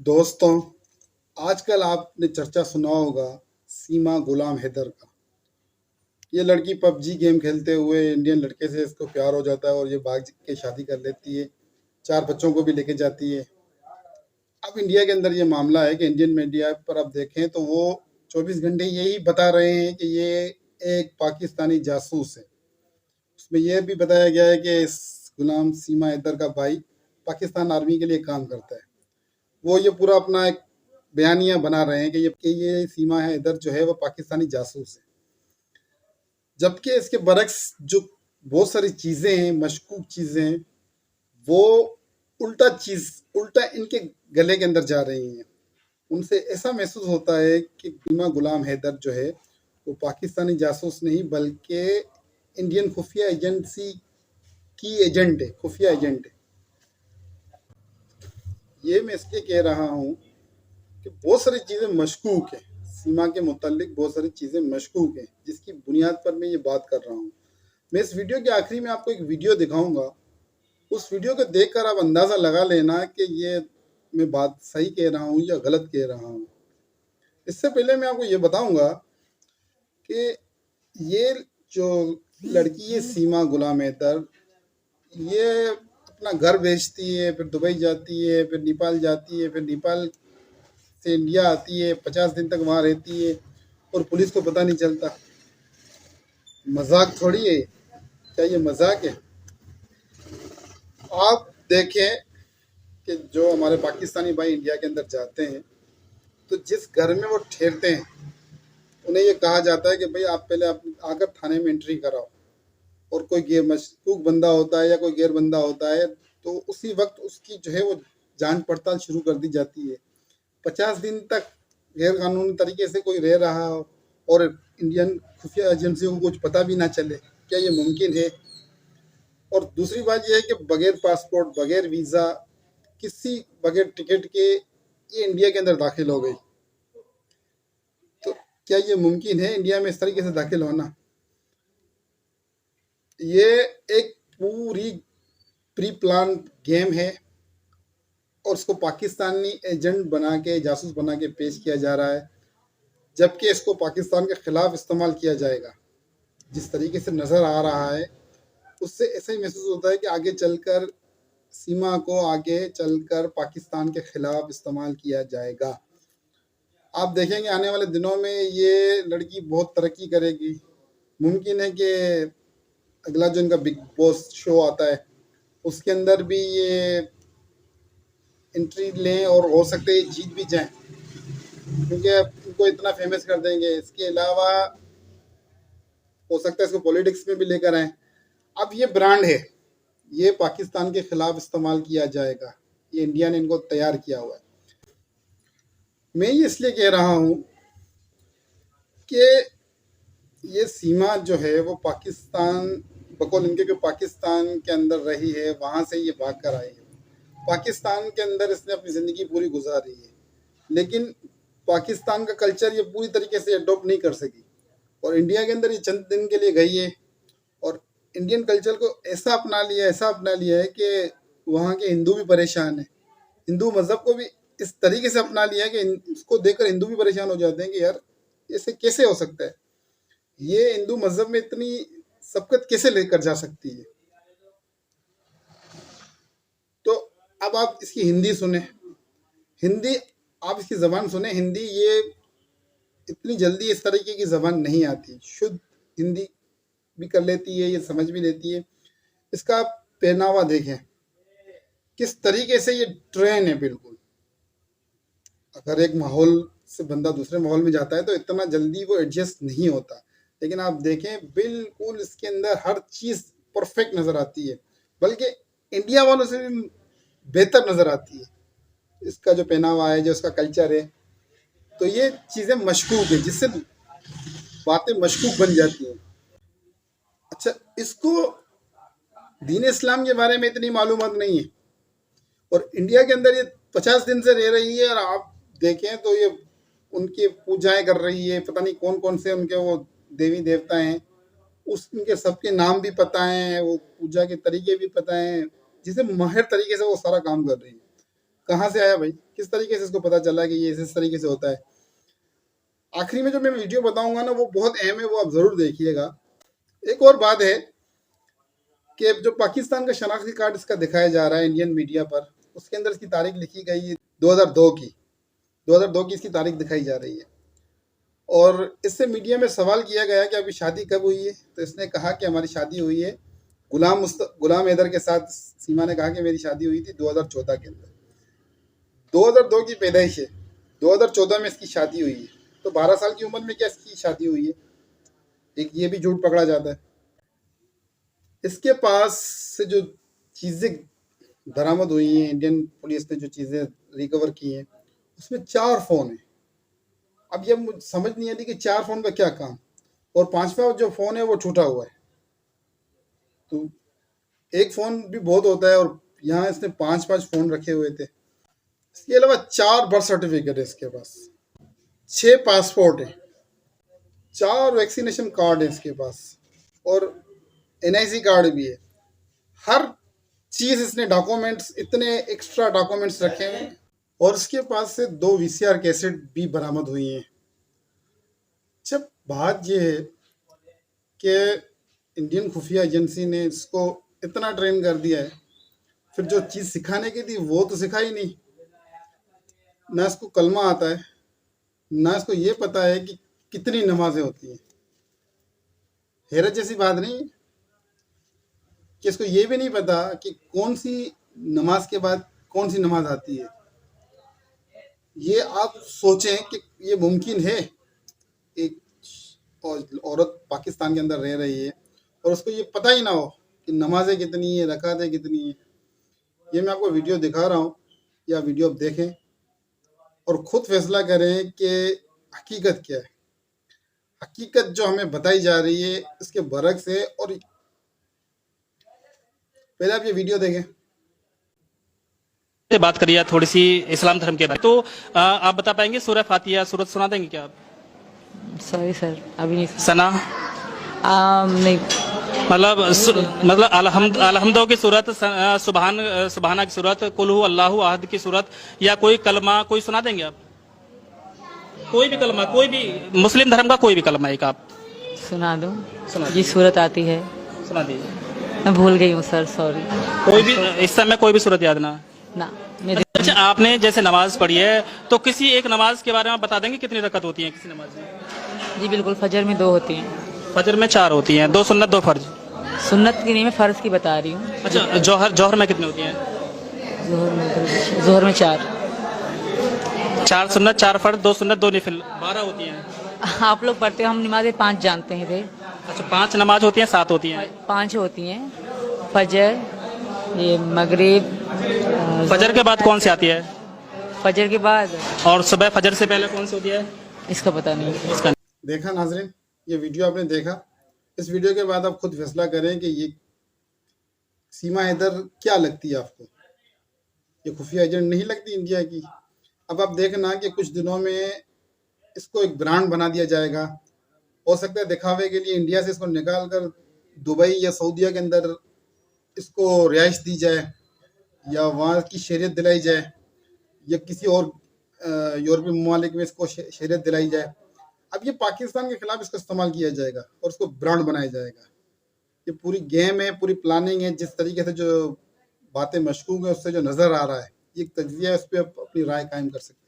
दोस्तों, आजकल आपने चर्चा सुना होगा सीमा गुलाम हैदर का। ये लड़की पबजी गेम खेलते हुए इंडियन लड़के से इसको प्यार हो जाता है और ये भाग के शादी कर लेती है। 4 बच्चों को भी लेके जाती है। अब इंडिया के अंदर ये मामला है कि इंडियन मीडिया पर आप देखें तो वो 24 घंटे यही बता रहे हैं कि ये एक पाकिस्तानी जासूस है। उसमें यह भी बताया गया है कि इस गुलाम सीमा हैदर का भाई पाकिस्तान आर्मी के लिए काम करता है। वो ये पूरा अपना एक बयानिया बना रहे हैं कि ये सीमा है इधर जो है वो पाकिस्तानी जासूस है, जबकि इसके बरक्स जो बहुत सारी चीजें हैं, मशकूक चीजें हैं, वो उल्टा इनके गले के अंदर जा रही हैं। उनसे ऐसा महसूस होता है कि सीमा गुलाम हैदर जो है वो पाकिस्तानी जासूस नहीं बल्कि इंडियन खुफिया एजेंसी की एजेंट है, खुफिया एजेंट है। ये मैं इसलिए कह रहा हूँ कि बहुत सारी चीज़ें मशकूक हैं, सीमा के मुतालिक बहुत सारी चीज़ें मशकूक हैं, जिसकी बुनियाद पर मैं ये बात कर रहा हूँ। मैं इस वीडियो के आखिरी में आपको एक वीडियो दिखाऊंगा। उस वीडियो को देखकर आप अंदाज़ा लगा लेना कि ये मैं बात सही कह रहा हूँ या गलत कह रहा हूँ। इससे पहले मैं आपको ये बताऊंगा कि ये जो लड़की है सीमा गुलाम हैदर, ये अपना घर बेचती है, फिर दुबई जाती है, फिर नेपाल जाती है, फिर नेपाल से इंडिया आती है, 50 दिन तक वहाँ रहती है और पुलिस को पता नहीं चलता। मजाक थोड़ी है, क्या ये मजाक है? आप देखें कि जो हमारे पाकिस्तानी भाई इंडिया के अंदर जाते हैं तो जिस घर में वो ठहरते हैं उन्हें ये कहा जाता है कि भाई आप पहले आप आकर थाने में एंट्री कराओ, और कोई गैर मशकूक बंदा होता है या कोई गैर बंदा होता है तो उसी वक्त उसकी जो है वो जांच पड़ताल शुरू कर दी जाती है। 50 दिन तक गैर कानूनी तरीके से कोई रह रहा हो और इंडियन खुफिया एजेंसियों को कुछ पता भी ना चले, क्या ये मुमकिन है? और दूसरी बात यह है कि बगैर पासपोर्ट, बगैर वीज़ा, बगैर टिकट के ये इंडिया के अंदर दाखिल हो गई। तो क्या ये मुमकिन है इंडिया में इस तरीके से दाखिल होना? ये एक पूरी प्री प्लान गेम है और उसको पाकिस्तानी एजेंट बना के, जासूस बना के पेश किया जा रहा है, जबकि इसको पाकिस्तान के खिलाफ इस्तेमाल किया जाएगा। जिस तरीके से नज़र आ रहा है उससे ऐसा ही महसूस होता है कि आगे चलकर सीमा को आगे चलकर पाकिस्तान के खिलाफ इस्तेमाल किया जाएगा। आप देखेंगे आने वाले दिनों में ये लड़की बहुत तरक्की करेगी। मुमकिन है कि अगला जो इनका बिग बॉस शो आता है उसके अंदर भी ये एंट्री लें और हो सकता है जीत भी जाएं, क्योंकि इनको इतना फेमस कर देंगे। इसके अलावा हो सकता है इसको पॉलिटिक्स में भी लेकर आए। अब ये ब्रांड है, ये पाकिस्तान के खिलाफ इस्तेमाल किया जाएगा। ये इंडिया ने इनको तैयार किया हुआ है। मैं ये इसलिए कह रहा हूँ कि ये सीमा जो है वो पाकिस्तान, बकौल इनके जो पाकिस्तान के अंदर रही है वहाँ से ये भाग कर आई है। पाकिस्तान के अंदर इसने अपनी ज़िंदगी पूरी गुजारी है, लेकिन पाकिस्तान का कल्चर ये पूरी तरीके से अडॉप्ट नहीं कर सकी और इंडिया के अंदर ये चंद दिन के लिए गई है और इंडियन कल्चर को ऐसा अपना लिया है कि वहाँ के हिंदू भी परेशान है। हिंदू मज़हब को भी इस तरीके से अपना लिया है कि इसको देखकर हिंदू भी परेशान हो जाते हैं कि यार ऐसे कैसे हो सकता है, ये हिंदू मज़हब में इतनी सबकत कैसे लेकर जा सकती है। तो अब आप इसकी हिंदी सुने, हिंदी, आप इसकी ज़बान सुने। हिंदी ये इतनी जल्दी इस तरीके की ज़बान नहीं आती, शुद्ध हिंदी भी कर लेती है, ये समझ भी लेती है। इसका पहनावा देखें किस तरीके से ये ट्रेन है बिल्कुल। अगर एक माहौल से बंदा दूसरे माहौल में जाता है तो इतना जल्दी वो एडजस्ट नहीं होता, लेकिन आप देखें बिल्कुल इसके अंदर हर चीज़ परफेक्ट नज़र आती है, बल्कि इंडिया वालों से भी बेहतर नज़र आती है। इसका जो पहनावा है, जो इसका कल्चर है, तो ये चीज़ें मशकूक है, जिससे बातें मशकूक बन जाती हैं। अच्छा, इसको दीन इस्लाम के बारे में इतनी मालूमात नहीं है और इंडिया के अंदर ये 50 दिन से रह रही है और आप देखें तो ये उनकी पूजाएं कर रही है। पता नहीं कौन कौन से उनके वो देवी देवता हैं, उनके सबके नाम भी पता हैं, वो पूजा के तरीके भी पता हैं, जिसे माहिर तरीके से वो सारा काम कर रही है। कहाँ से आया भाई, किस तरीके से इसको पता चला कि ये इस तरीके से होता है। आखिरी में जो मैं वीडियो बताऊंगा ना वो बहुत अहम है, वो आप जरूर देखिएगा। एक और बात है कि जो पाकिस्तान का शनाख्ती कार्ड इसका दिखाया जा रहा है इंडियन मीडिया पर, उसके अंदर इसकी तारीख लिखी गई है 2002 की, 2002 की इसकी तारीख दिखाई जा रही है। और इससे मीडिया में सवाल किया गया कि आपकी शादी कब हुई है, तो इसने कहा कि हमारी शादी हुई है गुलाम हैदर के साथ। सीमा ने कहा कि मेरी शादी हुई थी 2014 के अंदर। 2002 की पैदाइश है, 2014 में इसकी शादी हुई है, तो 12 साल की उम्र में क्या इसकी शादी हुई है? एक ये भी झूठ पकड़ा जाता है। इसके पास से जो चीज़ें बरामद हुई हैं, इंडियन पुलिस ने जो चीज़ें रिकवर की हैं, उसमें 4 फ़ोन हैं। अब ये मुझे समझ नहीं आती कि 4 फ़ोन का क्या काम, और 5वां जो फ़ोन है वो छूटा हुआ है। तो एक फ़ोन भी बहुत होता है, और यहाँ इसने 5-5 फ़ोन रखे हुए थे। इसके अलावा 4 बर्थ सर्टिफिकेट है इसके पास, 6 पासपोर्ट है, 4 वैक्सीनेशन कार्ड है इसके पास, और NIC कार्ड भी है। हर चीज़ इसने डॉक्यूमेंट्स, इतने एक्स्ट्रा डॉक्यूमेंट्स रखे हैं। और इसके पास से 2 VCR कैसेट भी बरामद हुई हैं। जब बात यह है कि इंडियन खुफिया एजेंसी ने इसको इतना ट्रेन कर दिया है, फिर जो चीज़ सिखाने की थी वो तो सिखाई नहीं। ना इसको कलमा आता है, ना इसको ये पता है कि कितनी नमाजें होती हैं। हैरत जैसी बात नहीं कि इसको ये भी नहीं पता कि कौन सी नमाज के बाद कौन सी नमाज आती है। ये आप सोचें कि ये मुमकिन है, एक औरत पाकिस्तान के अंदर रह रही है और उसको ये पता ही ना हो कि नमाजें कितनी है, रकातें कितनी है। ये मैं आपको वीडियो दिखा रहा हूँ, या वीडियो आप देखें और ख़ुद फैसला करें कि हकीकत क्या है। हकीकत जो हमें बताई जा रही है इसके बरक्स है। और पहले आप ये वीडियो देखें। से बात करिए थोड़ी सी इस्लाम धर्म के बारे में, तो आप बता पाएंगे सूरह फातिहा सूरत सुना देंगे क्या आप? सॉरी सर, अभी नहीं सना नहीं। मतलब अलहम्दो की सूरत, सुबहाना की सूरत, कुल हु अल्लाहु अहद की सूरत, या कोई कलमा कोई सुना देंगे आप? कोई भी कलमा, कोई भी मुस्लिम धर्म का कोई भी कलमा एक आप सुना दो। सुना ये सूरत आती है, सुना दीजिए। मैं भूल गई हूँ सर, सॉरी। कोई भी इस समय कोई भी सूरत याद ना? ना मेरे अच्छा, आपने जैसे नमाज पढ़ी है तो किसी एक नमाज के बारे में बता देंगे कितनी रकत होती है किसी नमाज में? जी बिल्कुल, फजर में 2 होती हैं। फजर में 4 होती हैं, 2 सुन्नत 2 फर्ज। सुन्नत की नहीं, मैं फर्ज की बता रही हूँ। अच्छा, जौहर में कितनी होती हैं? जोहर में 4। 4 सुन्नत 4 फर्ज 2 सुन्नत 2 नफिल, 12 होती हैं। आप लोग पढ़ते हो, हम नमाजें 5 जानते हैं थे। अच्छा, 5 नमाज होती हैं, 7 होती हैं? 5 होती हैं। फजर, ये मगरिब। फजर के बाद कौन सी आती है? फजर के बाद, और सुबह फजर से पहले कौन सी होती है? इसका पता नहीं। इसका देखा नाजरीन, ये वीडियो आपने देखा। इस वीडियो के बाद आप खुद फैसला करें कि ये सीमा हैदर क्या लगती है आपको। ये खुफिया एजेंट नहीं लगती इंडिया की? अब आप देखना कि कुछ दिनों में इसको एक ब्रांड बना दिया जाएगा। हो सकता है दिखावे के लिए इंडिया से इसको निकाल कर दुबई या सऊदीया के अंदर इसको रिहाइश दी जाए, या वहाँ की शरीयत दिलाई जाए, या किसी और यूरोपीय ममालिक में इसको शरीयत दिलाई जाए। अब ये पाकिस्तान के खिलाफ इसका इस्तेमाल किया जाएगा और इसको ब्रांड बनाया जाएगा। ये पूरी गेम है, पूरी प्लानिंग है। जिस तरीके से जो बातें मशकूक है उससे जो नज़र आ रहा है, ये एक तज्जिया है, उस पर अपनी राय कायम कर सकते हैं।